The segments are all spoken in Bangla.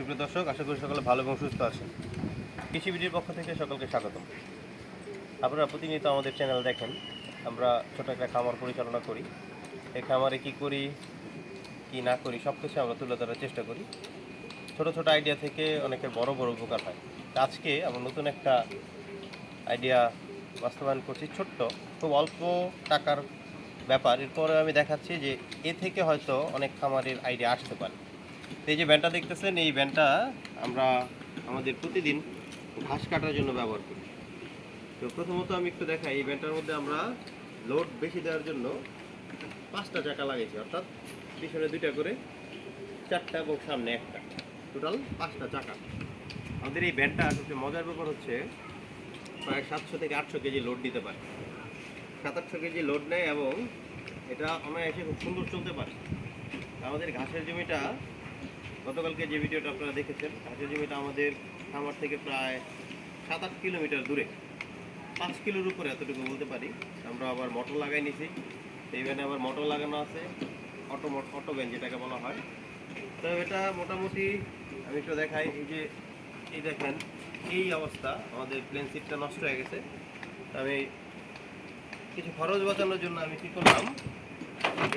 সুপ্রিয় দর্শক, আশা করি সকলে ভালো এবং সুস্থ আছেন। কৃষি বিডির পক্ষ থেকে সকলকে স্বাগতম। আপনারা প্রতিনিয়ত আমাদের চ্যানেল দেখেন। আমরা ছোট একটা খামার পরিচালনা করি। এই খামারে কী করি, কী না করি, সব কিছু আমরা তুলে ধরার চেষ্টা করি। ছোট ছোট আইডিয়া থেকে অনেকের বড় বড় উপকার হয়। আজকে আমরা নতুন একটা আইডিয়া বাস্তবায়ন করছি। ছোট্ট, খুব অল্প টাকার ব্যাপার। এরপরে আমি দেখাচ্ছি যে এ থেকে হয়তো অনেক খামারের আইডিয়া আসতে পারে। এই যে ভ্যানটা দেখতেছেন, এই ভ্যানটা আমরা আমাদের প্রতিদিন ঘাস কাটার জন্য ব্যবহার করি। তো প্রথমত আমি একটু দেখাই, এই ভ্যানটার মধ্যে আমরা লোড বেশি দেওয়ার জন্য 5টা চাকা লাগাইছি, অর্থাৎ পিছনে 2টা করে, 4টা এবং সামনে একটা, টোটাল 5টা চাকা। আমাদের এই ভ্যানটা সবচেয়ে মজার ব্যাপার হচ্ছে প্রায় 700 থেকে 800 কেজি লোড দিতে পারে। 700-800 কেজি লোড নেয় এবং এটা অনায়াসে খুব সুন্দর চলতে পারে। আমাদের ঘাসের জমিটা, গতকালকে যে ভিডিওটা আপনারা দেখেছেন, ঘাসের জমিটা আমাদের খামার থেকে প্রায় 7-8 কিলোমিটার দূরে, 5 কিলোর উপরে এতটুকু বলতে পারি। আমরা আবার মোটর লাগাই নিছি, এই ভ্যানে আবার মোটর লাগানো আছে, অটো ভ্যান যেটাকে বলা হয়। তো এটা মোটামুটি আমি একটু দেখাই। এই দেখেন, এই অবস্থা, আমাদের প্লেন সিটটা নষ্ট হয়ে গেছে। আমি কিছু খরচ বাঁচানোর জন্য আমি কী করলাম,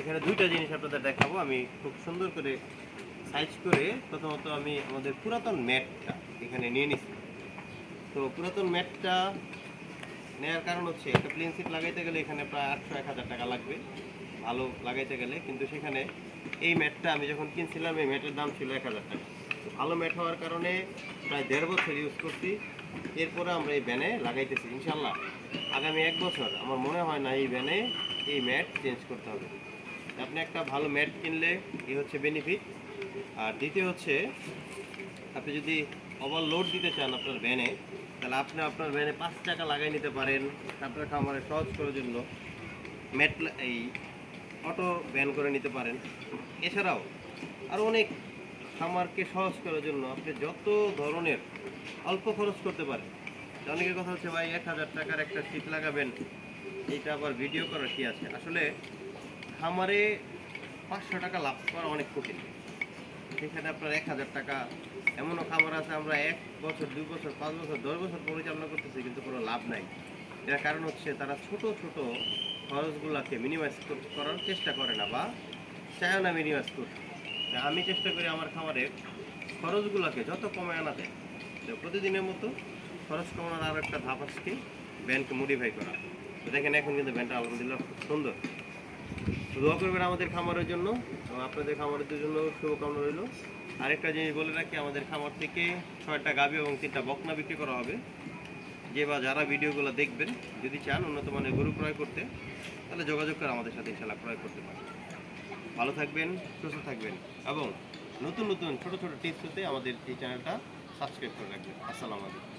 এখানে 2টা জিনিস আপনাদের দেখাবো। আমি খুব সুন্দর করে সাইজ করে প্রথমত আমি আমাদের পুরাতন ম্যাটটা এখানে নিয়ে নিচ্ছি। তো পুরাতন ম্যাটটা নেওয়ার কারণ হচ্ছে, একটা প্লেন সিট লাগাইতে গেলে এখানে প্রায় 800-1000 টাকা লাগবে ভালো লাগাইতে গেলে, কিন্তু সেখানে এই ম্যাটটা আমি যখন কিনছিলাম, এই ম্যাটের দাম ছিল 1000 টাকা। তো ভালো ম্যাট হওয়ার কারণে প্রায় 1.5 বছর ইউজ করছি। এরপরে আমরা এই ভ্যানে লাগাইতেছি। ইনশাল্লাহ আগামী 1 বছর আমার মনে হয় না এই ভ্যানে এই ম্যাট চেঞ্জ করতে হবে। আপনি একটা ভালো ম্যাট কিনলে এই হচ্ছে বেনিফিট। আর দ্বিতীয় হচ্ছে, আপনি যদি ওভারলোড দিতে চান আপনার ভ্যানে, তাহলে আপনি আপনার ভ্যানে 5 টাকা লাগাই নিতে পারেন। আপনার খামারে সহজ করার জন্য ম্যাট এই অটো ভ্যান করে নিতে পারেন। এছাড়াও আরও অনেক খামারকে সহজ করার জন্য আপনি যত ধরনের অল্প খরচ করতে পারেন। অনেকের কথা হচ্ছে, ভাই 1000 টাকার একটা সিট লাগাবেন, এইটা আবার ভিডিও করার কি আছে? আসলে খামারে 500 টাকা লাভ করা অনেক কঠিন। সেখানে আপনার 1000 টাকা, এমনও খামার আছে আমরা 1 বছর, 2 বছর, 5 বছর, 10 বছর পরিচালনা করতেছি, কিন্তু কোনো লাভ নাই। এর কারণ হচ্ছে তারা ছোট ছোট খরচগুলোকে মিনিমাইজ করার চেষ্টা করে না, বা চায় না মিনিমাইজ করতে। আমি চেষ্টা করি আমার খামারের খরচগুলোকে যত কমে আনা যায়। তো প্রতিদিনের মতো খরচ কমানোর আরও একটা ধাপ আজকে ভ্যানকে মডিফাই করা। তো দেখেন, এখন কিন্তু ভ্যানটা আলহামদুলিল্লাহ খুব সুন্দর। দোয়া করবেন আমাদের খামারের জন্য এবং আপনাদের খামারের জন্য শুভকামনা রইল। আরেকটা জিনিস বলে রাখি, আমাদের খামার থেকে 6টা গাভী এবং 3টা বকনা বিক্রি করা হবে। যে বা যারা ভিডিওগুলো দেখবেন, যদি চান উন্নত মানের গরু ক্রয় করতে, তাহলে যোগাযোগ করে আমাদের সাথে ইনশাআল্লাহ ক্রয় করতে পারেন। ভালো থাকবেন, সুস্থ থাকবেন এবং নতুন নতুন ছোট ছোট টিপস পেতে আমাদের এই চ্যানেলটা সাবস্ক্রাইব করে রাখবেন। আসসালামু আলাইকুম।